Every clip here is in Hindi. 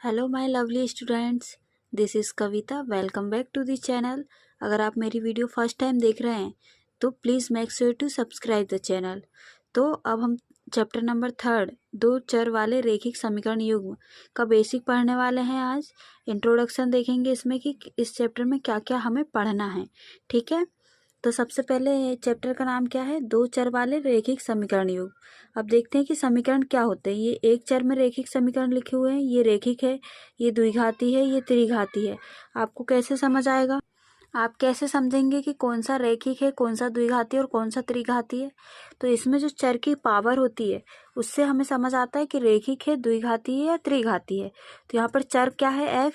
Hello my lovely students, this is Kavita. Welcome back to the channel. अगर आप मेरी वीडियो फर्स्ट टाइम देख रहे हैं तो please make sure to subscribe the channel. तो अब हम चैप्टर नंबर 3 दो चर वाले रेखिक समीकरण युग्म का बेसिक पढ़ने वाले हैं। आज इंट्रोडक्शन देखेंगे इसमें कि इस चैप्टर में क्या क्या हमें पढ़ना है। ठीक है, तो सबसे पहले चैप्टर का नाम क्या है? दो चर वाले रेखिक समीकरण युग्म। अब देखते हैं कि समीकरण क्या होते हैं। ये एक चर में रेखिक समीकरण लिखे हुए हैं, ये रेखिक है, ये द्विघाती है, ये त्रिघाती है। आपको कैसे समझ आएगा? आप कैसे समझेंगे कि कौन सा रेखिक है, कौन सा द्विघाती है और कौन सा त्रिघाती है? तो इसमें जो चर की पावर होती है उससे हमें समझ आता है कि रेखिक है, द्विघाती है या त्रिघाती है। तो यहाँ पर चर क्या है?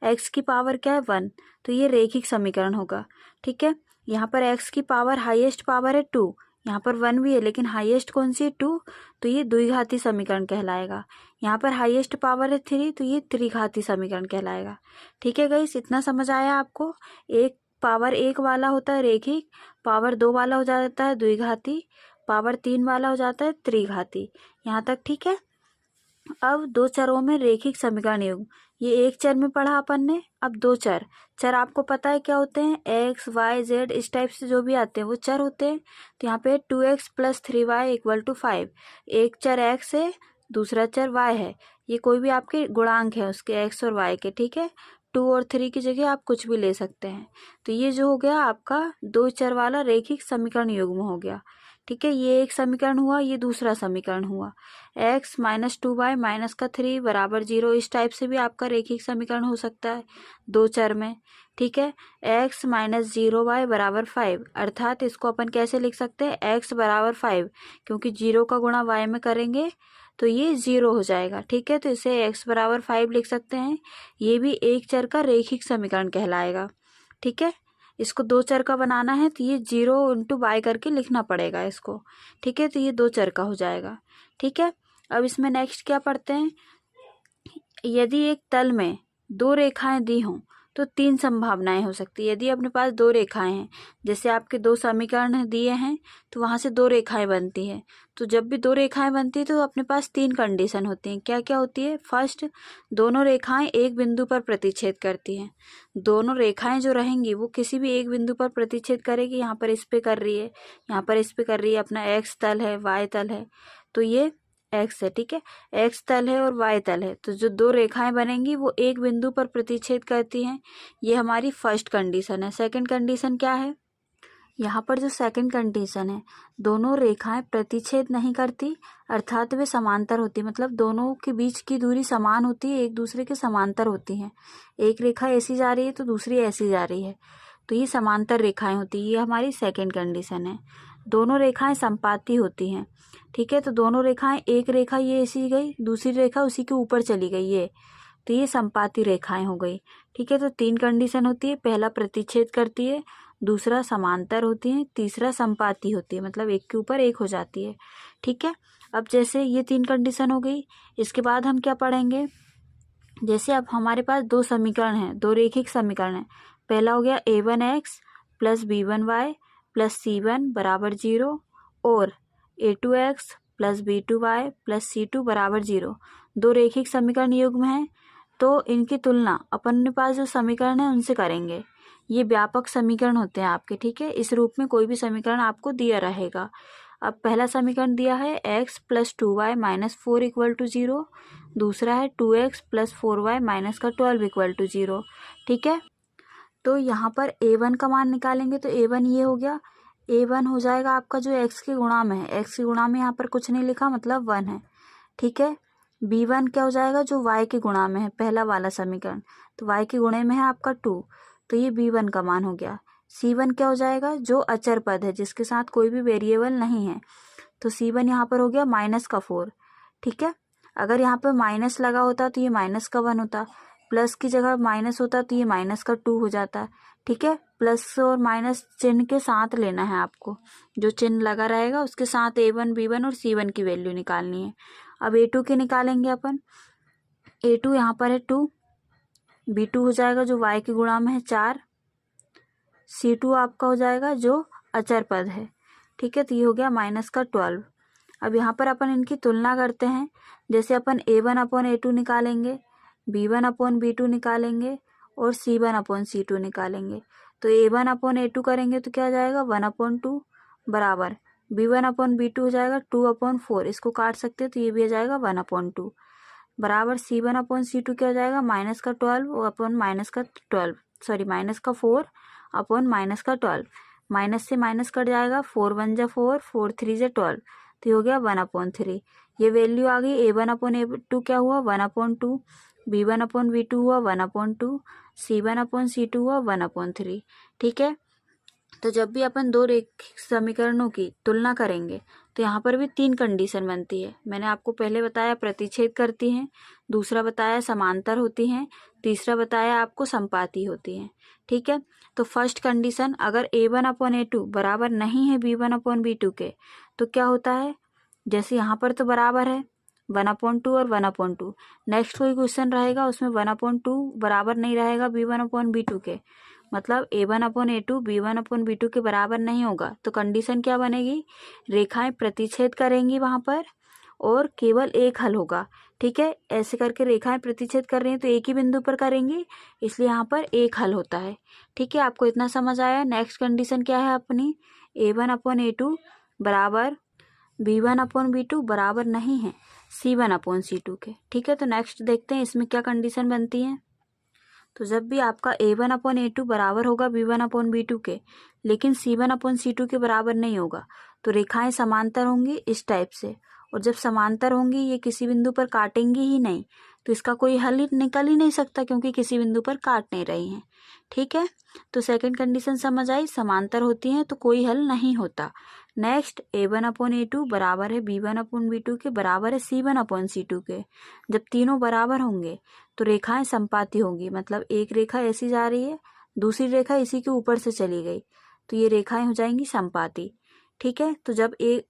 एक्स की पावर क्या है? 1। तो ये रेखिक समीकरण होगा। ठीक है, यहाँ पर x की पावर हाईएस्ट पावर है 2, यहाँ पर 1 भी है लेकिन हाईएस्ट कौन सी है? 2। तो ये द्विघाती समीकरण कहलाएगा। यहाँ पर हाईएस्ट पावर है 3, तो ये त्रिघाती समीकरण कहलाएगा। ठीक है गाइस, इतना समझ आया आपको? एक पावर 1 वाला होता है रेखिक, पावर 2 वाला हो जाता है द्विघाती, पावर 3 वाला हो जाता है त्रिघाती। यहाँ तक ठीक है। अब दो चरों में रेखिक समीकरण युग्म, ये एक चर में पढ़ा अपन ने। अब दो चर, चर आपको पता है क्या होते हैं? एक्स वाई जेड इस टाइप से जो भी आते हैं वो चर होते हैं। तो यहाँ पे 2x + 3y = 5। एक चर x है, दूसरा चर y है। ये कोई भी आपके गुणांक है उसके x और y के। ठीक है, 2 और 3 की जगह आप कुछ भी ले सकते हैं। तो ये जो हो गया आपका दो चर वाला रेखिक समीकरण युग्म हो गया। ठीक है, ये एक समीकरण हुआ, ये दूसरा समीकरण हुआ। x - 2y - 3 = 0, इस टाइप से भी आपका रेखिक समीकरण हो सकता है दो चर में। ठीक है, x - 0y = 5, अर्थात इसको अपन कैसे लिख सकते हैं? x = 5, क्योंकि 0 का गुणा y में करेंगे तो ये 0 हो जाएगा। ठीक है, तो इसे x = 5 लिख सकते हैं। ये भी एक चर का रेखिक समीकरण कहलाएगा। ठीक है, इसको दो चर का बनाना है तो ये 0 × y करके लिखना पड़ेगा इसको। ठीक है, तो ये दो चर का हो जाएगा। ठीक है, अब इसमें नेक्स्ट क्या पढ़ते हैं? यदि एक तल में दो रेखाएं दी हों तो 3 संभावनाएं हो सकती है। यदि अपने पास दो रेखाएं हैं, जैसे आपके दो समीकरण दिए हैं तो वहां से दो रेखाएं बनती हैं। तो जब भी दो रेखाएं बनती है तो अपने पास 3 कंडीशन होती हैं। क्या क्या होती है? फर्स्ट, दोनों रेखाएं एक बिंदु पर प्रतिच्छेद करती हैं। दोनों रेखाएं जो रहेंगी वो किसी भी एक बिंदु पर प्रतिच्छेद करेगी। यहाँ पर इस पे कर रही है, यहाँ पर इस पे कर रही है, अपना एक्स तल है, वाई तल है, तो ये एक्स है। ठीक है, एक्स तल है और वाई तल है, तो जो दो रेखाएं बनेंगी वो एक बिंदु पर प्रतिच्छेद करती हैं। ये हमारी फर्स्ट कंडीशन है। सेकंड कंडीशन क्या है? यहाँ पर जो सेकंड कंडीशन है, दोनों रेखाएं प्रतिच्छेद नहीं करती, अर्थात वे समांतर होती, मतलब दोनों के बीच की दूरी समान होती है, एक दूसरे के समांतर होती हैं। एक रेखा ऐसी जा रही है तो दूसरी ऐसी जा रही है, तो ये समांतर रेखाएं होती है। ये हमारी सेकंड कंडीशन है। दोनों रेखाएं संपाती होती हैं। ठीक है, तो दोनों रेखाएं, एक रेखा ये ऐसी गई, दूसरी रेखा उसी के ऊपर चली गई, ये तो ये संपाती रेखाएं हो गई। ठीक है, तो 3 कंडीशन होती है। पहला प्रतिच्छेद करती है, दूसरा समांतर होती है, तीसरा संपाती होती है, मतलब एक के ऊपर एक हो जाती है। ठीक है, अब जैसे ये 3 कंडीशन हो गई, इसके बाद हम क्या पढ़ेंगे? जैसे अब हमारे पास दो समीकरण हैं, दो रेखिक समीकरण हैं। पहला हो गया a1x + b1y + c1 = 0 और a2x + b2y + c2 = 0। दो रेखिक समीकरण युग्म हैं, तो इनकी तुलना अपन के पास जो समीकरण है उनसे करेंगे। ये व्यापक समीकरण होते हैं आपके। ठीक है, इस रूप में कोई भी समीकरण आपको दिया रहेगा। अब पहला समीकरण दिया है x + 2y - 4 = 0, दूसरा है 2x + 4y - 12 = 0। ठीक है, तो यहाँ पर a1 का मान निकालेंगे तो a1 ये हो गया, a1 हो जाएगा आपका जो x के गुणा में है, x के गुणा में यहाँ पर कुछ नहीं लिखा, मतलब 1 है। ठीक है, b1 क्या हो जाएगा? जो y के गुणा में है, पहला वाला समीकरण, तो y के गुणे में है आपका 2, तो ये b1 का मान हो गया। c1 क्या हो जाएगा? जो अचर पद है, जिसके साथ कोई भी वेरिएबल नहीं है, तो c1 यहाँ पर हो गया -4। ठीक है, अगर यहाँ पर माइनस लगा होता तो ये -1 होता, प्लस की जगह माइनस होता तो ये -2 हो जाता। ठीक है, प्लस और माइनस चिन्ह के साथ लेना है आपको, जो चिन्ह लगा रहेगा उसके साथ a1, b1 और c1 की वैल्यू निकालनी है। अब a2 के निकालेंगे अपन। a2 यहाँ पर है 2, b2 हो जाएगा जो y के गुणा में है 4, c2 आपका हो जाएगा जो अचर पद है। ठीक है, तो ये हो गया -12। अब यहाँ पर अपन इनकी तुलना करते हैं। जैसे अपन a1/a2 निकालेंगे, B1/B2 निकालेंगे और C1/C2 निकालेंगे। तो A1/A2 करेंगे तो क्या हो जाएगा 1/2 बराबर B1/B2 हो जाएगा 2/4। इसको काट सकते हैं तो ये भी हो जाएगा 1/2 बराबर C1/C2 क्या हो जाएगा -4/12। माइनस से माइनस कट जाएगा 4 1 जा 4 4 3 जा 12 तो ये हो गया 1/3। ये वैल्यू आ गई। A1/A2 क्या हुआ 1/2, B1/B2 हुआ 1/2, C1/C2 हुआ 1/3। ठीक है। तो जब भी अपन दो रेखिक समीकरणों की तुलना करेंगे तो यहाँ पर भी 3 कंडीशन बनती है। मैंने आपको पहले बताया प्रतिच्छेद करती हैं, दूसरा बताया समांतर होती हैं, तीसरा बताया आपको संपाती होती हैं। ठीक है। तो फर्स्ट कंडीशन अगर A1/A2 बराबर नहीं है B1/B2 के तो क्या होता है, जैसे यहाँ पर तो बराबर है 1/2 और 1/2। नेक्स्ट कोई क्वेश्चन रहेगा उसमें 1/2 बराबर नहीं रहेगा B1/B2 के, मतलब A1/A2 B1/B2 के बराबर नहीं होगा। तो कंडीशन क्या बनेगी, रेखाएं प्रतिच्छेद करेंगी वहां पर और केवल एक हल होगा। ठीक है। ऐसे करके रेखाएं प्रतिच्छेद कर रही हैं तो एक ही बिंदु पर करेंगी, इसलिए यहाँ पर एक हल होता है। ठीक है। आपको इतना समझ आया। नेक्स्ट कंडीशन क्या है अपनी, A1/A2 बराबर B1/B2 बराबर नहीं है C1/C2 के। ठीक है। तो नेक्स्ट देखते हैं इसमें क्या कंडीशन बनती है। तो जब भी आपका A1/A2 बराबर होगा B1/B2 के लेकिन C1/C2 के बराबर नहीं होगा तो रेखाएं समांतर होंगी इस टाइप से, और जब समांतर होंगी ये किसी बिंदु पर काटेंगी ही नहीं तो इसका कोई हल ही निकल ही नहीं सकता क्योंकि किसी बिंदु पर काट नहीं रही हैं। ठीक है। तो सेकंड कंडीशन समझ आई, समांतर होती हैं तो कोई हल नहीं होता। नेक्स्ट A1/A2 बराबर है B1/B2 के बराबर है C1/C2 के। जब तीनों बराबर होंगे तो रेखाएं संपाती होंगी, मतलब एक रेखा ऐसी जा रही है दूसरी रेखा इसी के ऊपर से चली गई तो ये रेखाएं हो जाएंगी संपाती। ठीक है। तो जब ये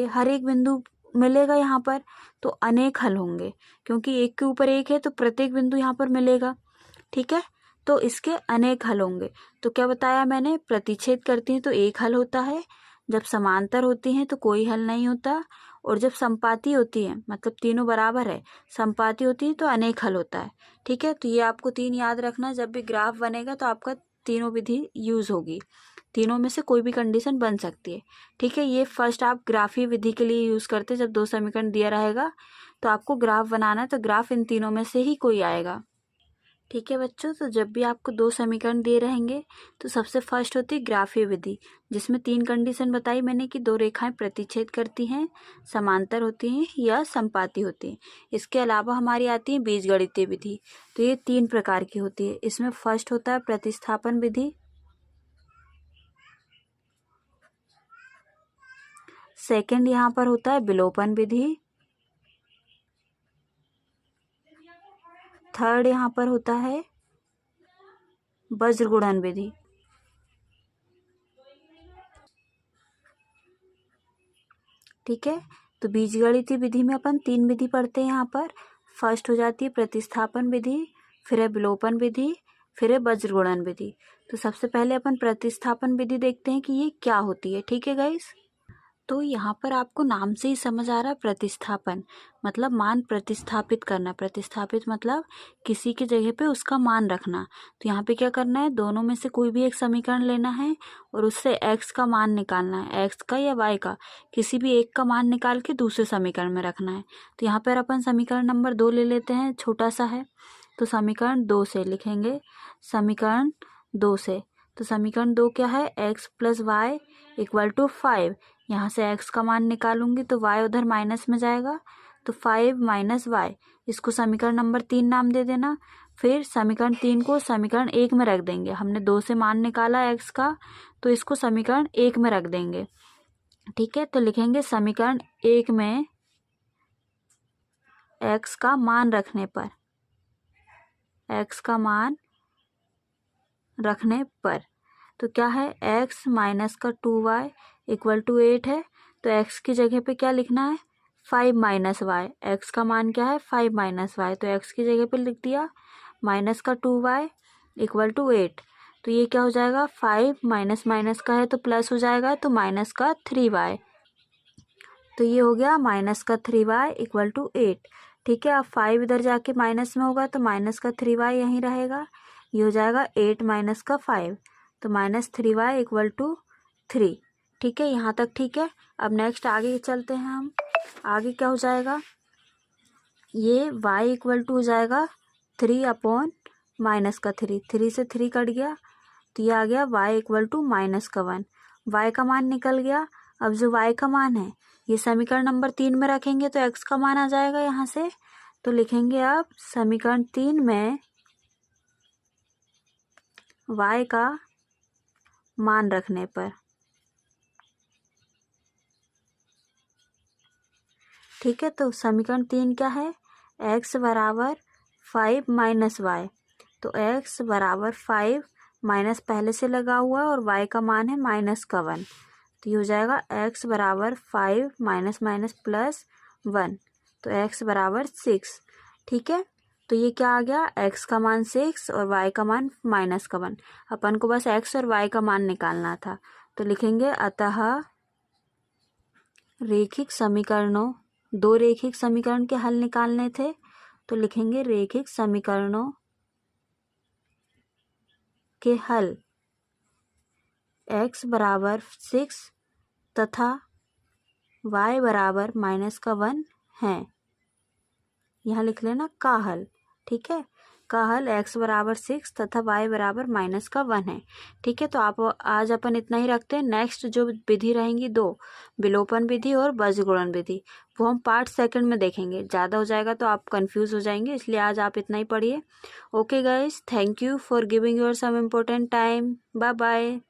हर एक बिंदु मिलेगा यहाँ पर तो अनेक हल होंगे, क्योंकि एक के ऊपर एक है तो प्रत्येक बिंदु यहाँ पर मिलेगा। ठीक है। तो इसके अनेक हल होंगे। तो क्या बताया मैंने, प्रतिच्छेद करती हैं तो एक हल होता है, जब समांतर होती हैं तो कोई हल नहीं होता, और जब संपाती होती है मतलब तीनों बराबर है संपाती होती है तो अनेक हल होता है। ठीक है। तो ये आपको 3 याद रखना, जब भी ग्राफ बनेगा तो आपका तीनों विधि यूज होगी, तीनों में से कोई भी कंडीशन बन सकती है। ठीक है। ये फर्स्ट आप ग्राफीय विधि के लिए यूज करते, जब 2 समीकरण दिया रहेगा तो आपको ग्राफ बनाना है तो ग्राफ इन तीनों में से ही कोई आएगा। ठीक है बच्चों। तो जब भी आपको 2 समीकरण दिए रहेंगे तो सबसे फर्स्ट होती है ग्राफीय विधि, जिसमें 3 कंडीशन बताई मैंने कि 2 रेखाएं प्रतिच्छेद करती हैं, समांतर होती हैं या संपाती होती हैं। इसके अलावा हमारी आती है बीजगणितीय विधि। तो ये 3 प्रकार की होती है। इसमें फर्स्ट होता है प्रतिस्थापन विधि, सेकंड यहाँ पर होता है विलोपन विधि, थर्ड यहाँ पर होता है वज्रगुणन विधि। ठीक है। तो बीजगणितीय विधि में अपन 3 विधि पढ़ते हैं यहाँ पर। फर्स्ट हो जाती है प्रतिस्थापन विधि, फिर है विलोपन विधि, फिर है वज्रगुणन विधि। तो सबसे पहले अपन प्रतिस्थापन विधि देखते हैं कि ये क्या होती है। ठीक है गाइस। तो यहाँ पर आपको नाम से ही समझ आ रहा है, प्रतिस्थापन मतलब मान प्रतिस्थापित करना। प्रतिस्थापित मतलब किसी की जगह पे उसका मान रखना। तो यहाँ पे क्या करना है, दोनों में से कोई भी एक समीकरण लेना है और उससे x का मान निकालना है, x का या y का, किसी भी एक का मान निकाल के दूसरे समीकरण में रखना है। तो यहाँ पर अपन समीकरण नंबर 2 ले लेते हैं, छोटा सा है तो समीकरण 2 से लिखेंगे। समीकरण 2 से, तो समीकरण 2 क्या है, x + y = 5। यहाँ से x का मान निकालूंगी तो y उधर माइनस में जाएगा तो 5 - y, इसको समीकरण नंबर 3 नाम दे देना। फिर समीकरण 3 को समीकरण 1 में रख देंगे। हमने 2 से मान निकाला x का तो इसको समीकरण 1 में रख देंगे। ठीक है। तो लिखेंगे समीकरण 1 में x का मान रखने पर, x का मान रखने पर तो क्या है, x - 2y = 8 है। तो x की जगह पे क्या लिखना है, 5 - y। x का मान क्या है, 5 - y, तो x की जगह पे लिख दिया -2y = 8। तो ये क्या हो जाएगा, 5 माइनस माइनस का है तो प्लस हो जाएगा तो -3y। तो ये हो गया -3y = 8। ठीक है। अब 5 इधर जाके माइनस में होगा तो माइनस का 3y यहीं रहेगा, ये हो जाएगा 8 माइनस का 5, तो -3y इक्वल टू 3। ठीक है, यहाँ तक ठीक है। अब नेक्स्ट आगे चलते हैं हम। आगे क्या हो जाएगा, ये y इक्वल टू हो जाएगा 3 अपॉन माइनस का 3, 3 से 3 कट गया तो ये आ गया y इक्वल टू -1। y का मान निकल गया। अब जो y का मान है ये समीकरण नंबर 3 में रखेंगे तो x का मान आ जाएगा यहाँ से। तो लिखेंगे अब समीकरण 3 में y का मान रखने पर, ठीक है। तो समीकरण 3 क्या है, x बराबर 5 माइनस वाई, तो x बराबर 5 माइनस पहले से लगा हुआ है और y का मान है -1, तो ये हो जाएगा x बराबर 5 माइनस माइनस प्लस 1, तो x बराबर 6। ठीक है, तो ये क्या आ गया, x का मान 6 और y का मान -1। अपन को बस x और y का मान निकालना था, तो लिखेंगे अतः रेखिक समीकरणों, दो रेखिक समीकरण के हल निकालने थे, तो लिखेंगे रेखिक समीकरणों के हल x बराबर 6 तथा y बराबर -1 है। यहाँ लिख लेना का हल, ठीक है। का हल x बराबर 6 तथा y बराबर -1 है। ठीक है, तो आप आज अपन इतना ही रखते हैं। नेक्स्ट जो विधि रहेंगी दो, विलोपन विधि और बीजगुणन विधि, वो हम पार्ट सेकंड में देखेंगे। ज़्यादा हो जाएगा तो आप कंफ्यूज हो जाएंगे, इसलिए आज आप इतना ही पढ़िए। Okay guys, thank you for giving your some important time. Bye bye.